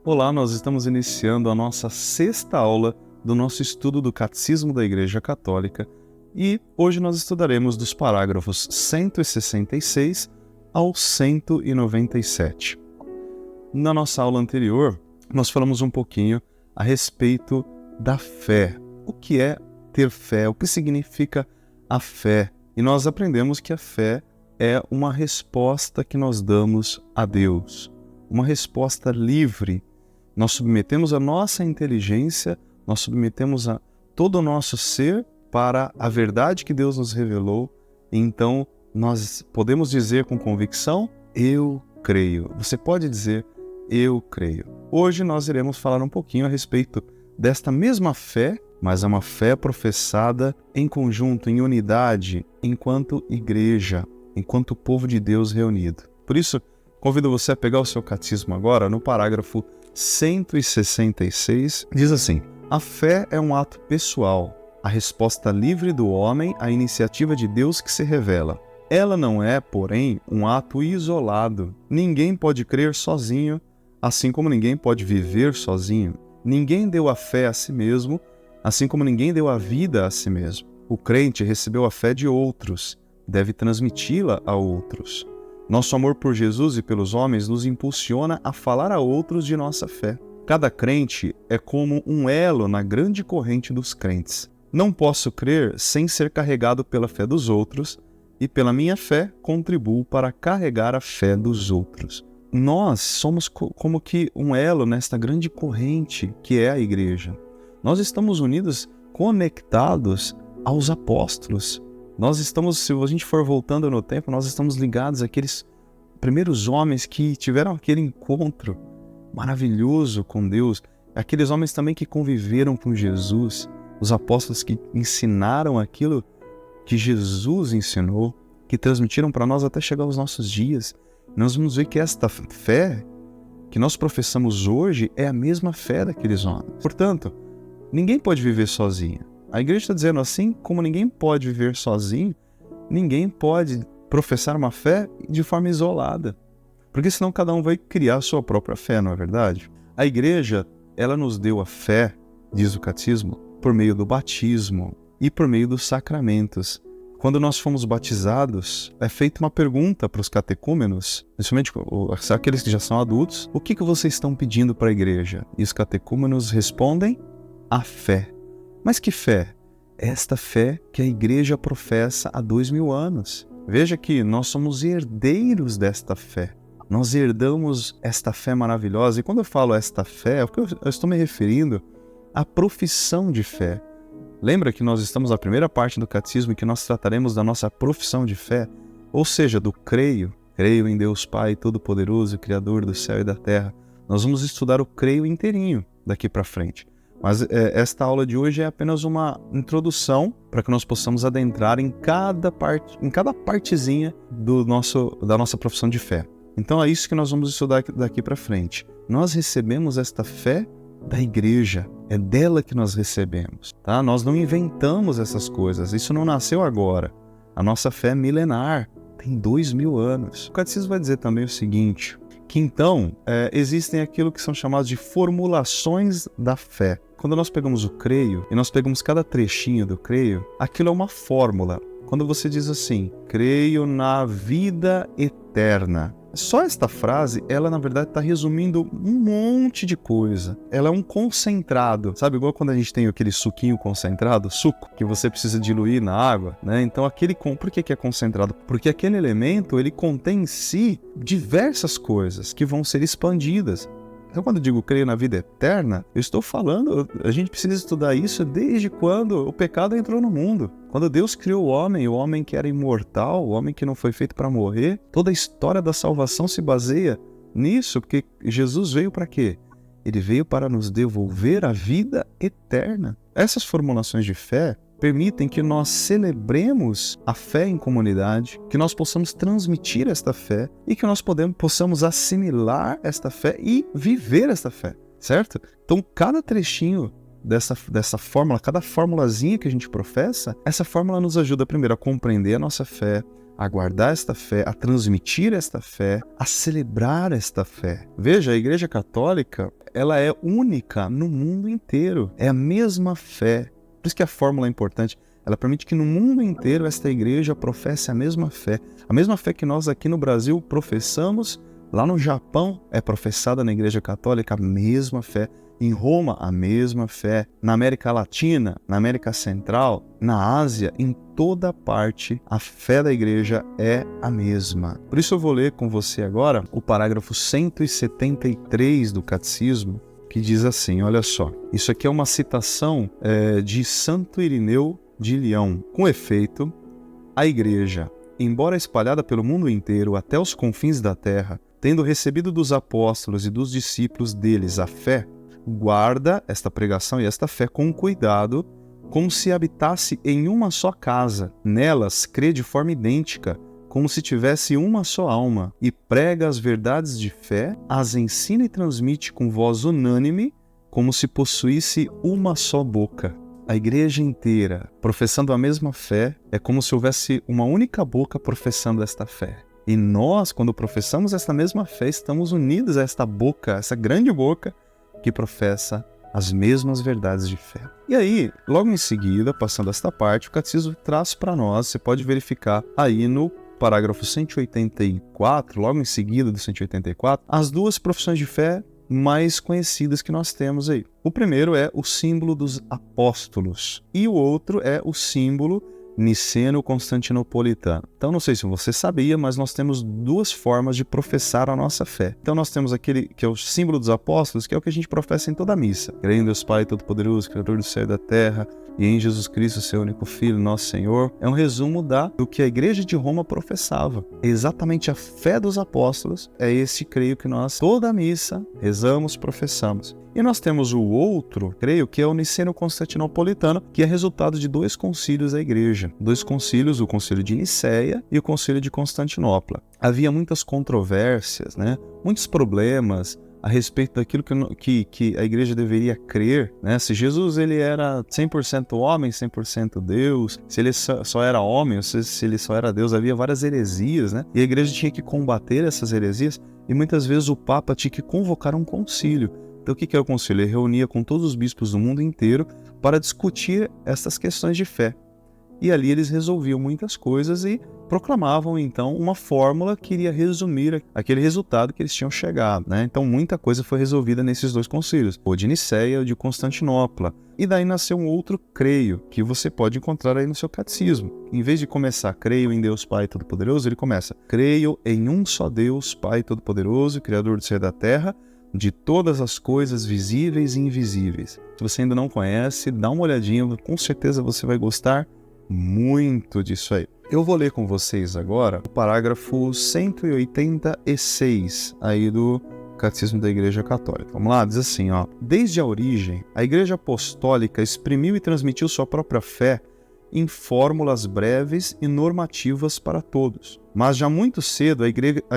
Olá, nós estamos iniciando a nossa sexta aula do nosso estudo do Catecismo da Igreja Católica e hoje nós estudaremos dos parágrafos 166 ao 197. Na nossa aula anterior, nós falamos um pouquinho a respeito da fé. O que é ter fé? O que significa a fé? E nós aprendemos que a fé é uma resposta que nós damos a Deus, uma resposta livre. Nós submetemos a nossa inteligência, nós submetemos a todo o nosso ser para a verdade que Deus nos revelou. E então, nós podemos dizer com convicção, eu creio. Você pode dizer, eu creio. Hoje nós iremos falar um pouquinho a respeito desta mesma fé, mas é uma fé professada em conjunto, em unidade, enquanto igreja, enquanto povo de Deus reunido. Por isso, convido você a pegar o seu catecismo agora, no parágrafo 166, diz assim: a fé é um ato pessoal, a resposta livre do homem à iniciativa de Deus que se revela. Ela não é, porém, um ato isolado. Ninguém pode crer sozinho, assim como ninguém pode viver sozinho. Ninguém deu a fé a si mesmo, assim como ninguém deu a vida a si mesmo. O crente recebeu a fé de outros, deve transmiti-la a outros. Nosso amor por Jesus e pelos homens nos impulsiona a falar a outros de nossa fé. Cada crente é como um elo na grande corrente dos crentes. Não posso crer sem ser carregado pela fé dos outros, e pela minha fé contribuo para carregar a fé dos outros. Nós somos como que um elo nesta grande corrente que é a igreja. Nós estamos unidos, conectados aos apóstolos. Nós estamos, se a gente for voltando no tempo, nós estamos ligados àqueles primeiros homens que tiveram aquele encontro maravilhoso com Deus, aqueles homens também que conviveram com Jesus, os apóstolos que ensinaram aquilo que Jesus ensinou, que transmitiram para nós até chegar aos nossos dias. Nós vamos ver que esta fé que nós professamos hoje é a mesma fé daqueles homens. Portanto, ninguém pode viver sozinho. A igreja está dizendo assim, como ninguém pode viver sozinho, ninguém pode professar uma fé de forma isolada. Porque senão cada um vai criar a sua própria fé, não é verdade? A igreja, ela nos deu a fé, diz o catecismo, por meio do batismo e por meio dos sacramentos. Quando nós fomos batizados, é feita uma pergunta para os catecúmenos, principalmente aqueles que já são adultos, o que vocês estão pedindo para a igreja? E os catecúmenos respondem, a fé. Mas que fé? Esta fé que a igreja professa há 2000 anos. Veja que nós somos herdeiros desta fé. Nós herdamos esta fé maravilhosa. E quando eu falo esta fé, eu estou me referindo à profissão de fé. Lembra que nós estamos na primeira parte do catecismo e que nós trataremos da nossa profissão de fé? Ou seja, do creio. Creio em Deus Pai Todo-Poderoso, Criador do céu e da terra. Nós vamos estudar o creio inteirinho daqui para frente. Mas esta aula de hoje é apenas uma introdução para que nós possamos adentrar em cada partezinha da nossa profissão de fé. Então é isso que nós vamos estudar daqui para frente. Nós recebemos esta fé da igreja, é dela que nós recebemos, tá? Nós não inventamos essas coisas, isso não nasceu agora. A nossa fé é milenar, tem 2000 anos. O catecismo vai dizer também o seguinte, que então existem aquilo que são chamados de formulações da fé. Quando nós pegamos o creio e nós pegamos cada trechinho do creio, aquilo é uma fórmula. Quando você diz assim, creio na vida eterna. Só esta frase, ela na verdade está resumindo um monte de coisa. Ela é um concentrado, sabe? Igual quando a gente tem aquele suquinho concentrado, suco, que você precisa diluir na água, né? Então por que é concentrado? Porque aquele elemento, ele contém em si diversas coisas que vão ser expandidas. Então, quando eu digo creio na vida eterna, eu estou falando, a gente precisa estudar isso desde quando o pecado entrou no mundo. Quando Deus criou o homem que era imortal, o homem que não foi feito para morrer, toda a história da salvação se baseia nisso, porque Jesus veio para quê? Ele veio para nos devolver a vida eterna. Essas formulações de fé permitem que nós celebremos a fé em comunidade, que nós possamos transmitir esta fé e que nós possamos assimilar esta fé e viver esta fé, certo? Então, cada trechinho dessa fórmula, cada formulazinha que a gente professa, essa fórmula nos ajuda primeiro a compreender a nossa fé, a guardar esta fé, a transmitir esta fé, a celebrar esta fé. Veja, a Igreja Católica, ela é única no mundo inteiro. É a mesma fé. Por isso que a fórmula é importante. Ela permite que no mundo inteiro esta igreja professe a mesma fé. A mesma fé que nós aqui no Brasil professamos, lá no Japão é professada na Igreja Católica a mesma fé. Em Roma, a mesma fé. Na América Latina, na América Central, na Ásia, em toda parte, a fé da igreja é a mesma. Por isso eu vou ler com você agora o parágrafo 173 do Catecismo, que diz assim, olha só. Isso aqui é uma citação de Santo Irineu de Leão. Com efeito, a igreja, embora espalhada pelo mundo inteiro até os confins da terra, tendo recebido dos apóstolos e dos discípulos deles a fé, guarda esta pregação e esta fé com cuidado, como se habitasse em uma só casa. Nelas crê de forma idêntica, como se tivesse uma só alma, e prega as verdades de fé, as ensina e transmite com voz unânime, como se possuísse uma só boca. A igreja inteira, professando a mesma fé, é como se houvesse uma única boca professando esta fé. E nós, quando professamos esta mesma fé, estamos unidos a esta boca, essa grande boca, que professa as mesmas verdades de fé. E aí, logo em seguida, passando esta parte, o Catecismo traz para nós, você pode verificar aí no parágrafo 184, logo em seguida do 184, as duas profissões de fé mais conhecidas que nós temos aí. O primeiro é o símbolo dos apóstolos e o outro é o símbolo niceno-constantinopolitano. Então, não sei se você sabia, mas nós temos duas formas de professar a nossa fé. Então, nós temos aquele que é o símbolo dos apóstolos, que é o que a gente professa em toda a missa. Creio em Deus Pai Todo-Poderoso, Criador do céu e da terra, e em Jesus Cristo, seu único Filho, nosso Senhor. É um resumo do que a Igreja de Roma professava. É exatamente a fé dos apóstolos, é esse creio que nós, toda a missa, rezamos, professamos. E nós temos o outro, creio, que é o niceno-constantinopolitano, que é resultado de dois concílios da igreja. Dois concílios, o concílio de Nicéia e o concílio de Constantinopla. Havia muitas controvérsias, muitos problemas a respeito daquilo que a igreja deveria crer, se Jesus ele era 100% homem, 100% Deus, se ele só era homem, ou se ele só era Deus. Havia várias heresias, e a igreja tinha que combater essas heresias, e muitas vezes o Papa tinha que convocar um concílio. Então o que é o concílio? Ele reunia com todos os bispos do mundo inteiro para discutir essas questões de fé. E ali eles resolviam muitas coisas e proclamavam então uma fórmula que iria resumir aquele resultado que eles tinham chegado. Então muita coisa foi resolvida nesses dois concílios, o de Nicéia e o de Constantinopla. E daí nasceu um outro creio, que você pode encontrar aí no seu catecismo. Em vez de começar creio em Deus Pai Todo-Poderoso, ele começa creio em um só Deus Pai Todo-Poderoso, Criador do céu e da terra, de todas as coisas visíveis e invisíveis. Se você ainda não conhece, dá uma olhadinha, com certeza você vai gostar muito disso aí. Eu vou ler com vocês agora o parágrafo 186 aí do Catecismo da Igreja Católica. Vamos lá, diz assim, desde a origem, a Igreja Apostólica exprimiu e transmitiu sua própria fé em fórmulas breves e normativas para todos. Mas já muito cedo a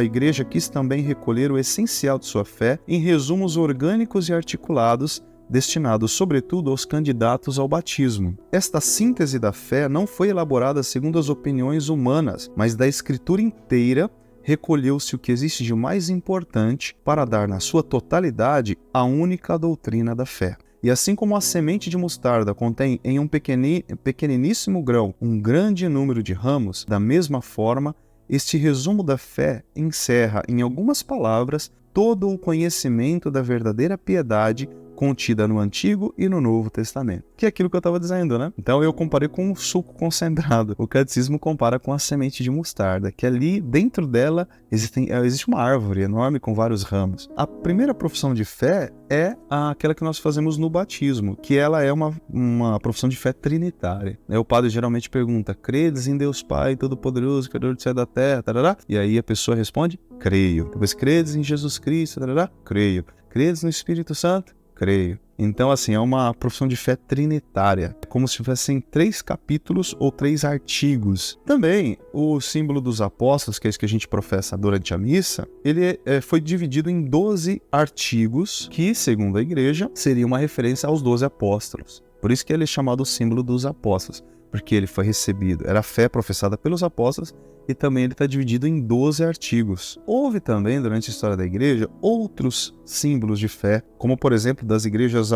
igreja quis também recolher o essencial de sua fé em resumos orgânicos e articulados, destinados sobretudo aos candidatos ao batismo. Esta síntese da fé não foi elaborada segundo as opiniões humanas, mas da Escritura inteira recolheu-se o que existe de mais importante para dar na sua totalidade a única doutrina da fé. E assim como a semente de mostarda contém em um pequeniníssimo grão um grande número de ramos, da mesma forma, este resumo da fé encerra em algumas palavras todo o conhecimento da verdadeira piedade contida no Antigo e no Novo Testamento. Que é aquilo que eu estava dizendo, Então eu comparei com um suco concentrado. O Catecismo compara com a semente de mostarda, que ali dentro dela existe uma árvore enorme com vários ramos. A primeira profissão de fé é aquela que nós fazemos no batismo, que ela é uma profissão de fé trinitária. O padre geralmente pergunta, credes em Deus Pai Todo-Poderoso, Criador do céu e da terra, tarará? E aí a pessoa responde, creio. Depois, credes em Jesus Cristo, tarará? Creio. Credes no Espírito Santo? Creio. Então, assim, é uma profissão de fé trinitária, como se tivessem 3 capítulos ou 3 artigos. Também, o símbolo dos apóstolos, que é isso que a gente professa durante a missa, ele foi dividido em 12 artigos, que, segundo a igreja, seria uma referência aos 12 apóstolos. Por isso que ele é chamado o símbolo dos apóstolos. porque ele foi recebido, era a fé professada pelos apóstolos, e também ele está dividido em 12 artigos. Houve também, durante a história da igreja, outros símbolos de fé, como por exemplo das igrejas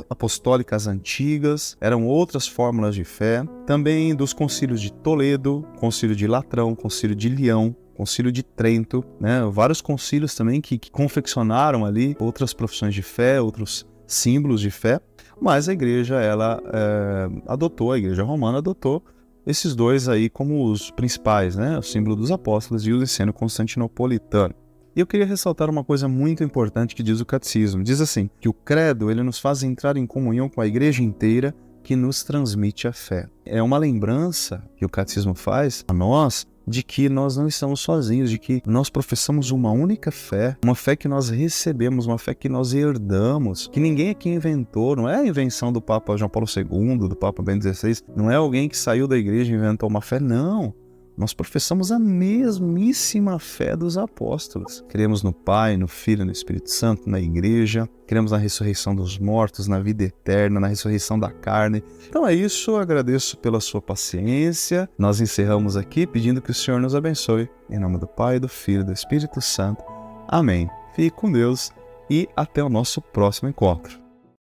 apostólicas antigas, eram outras fórmulas de fé, também dos concílios de Toledo, concílio de Latrão, concílio de Leão, concílio de Trento, né? Vários concílios também que confeccionaram ali outras profissões de fé, outros símbolos de fé, mas a igreja, a igreja romana adotou esses dois aí como os principais, né? O símbolo dos apóstolos e o ensino constantinopolitano. E eu queria ressaltar uma coisa muito importante que diz o catecismo. Diz assim, que o credo ele nos faz entrar em comunhão com a igreja inteira que nos transmite a fé. É uma lembrança que o catecismo faz a nós de que nós não estamos sozinhos, de que nós professamos uma única fé, uma fé que nós recebemos, uma fé que nós herdamos, que ninguém aqui inventou, não é a invenção do Papa João Paulo II, do Papa Bento XVI, não é alguém que saiu da igreja e inventou uma fé, não. Nós professamos a mesmíssima fé dos apóstolos. Cremos no Pai, no Filho e no Espírito Santo, na igreja. Cremos na ressurreição dos mortos, na vida eterna, na ressurreição da carne. Então é isso, eu agradeço pela sua paciência. Nós encerramos aqui pedindo que o Senhor nos abençoe. Em nome do Pai, do Filho e do Espírito Santo. Amém. Fique com Deus e até o nosso próximo encontro.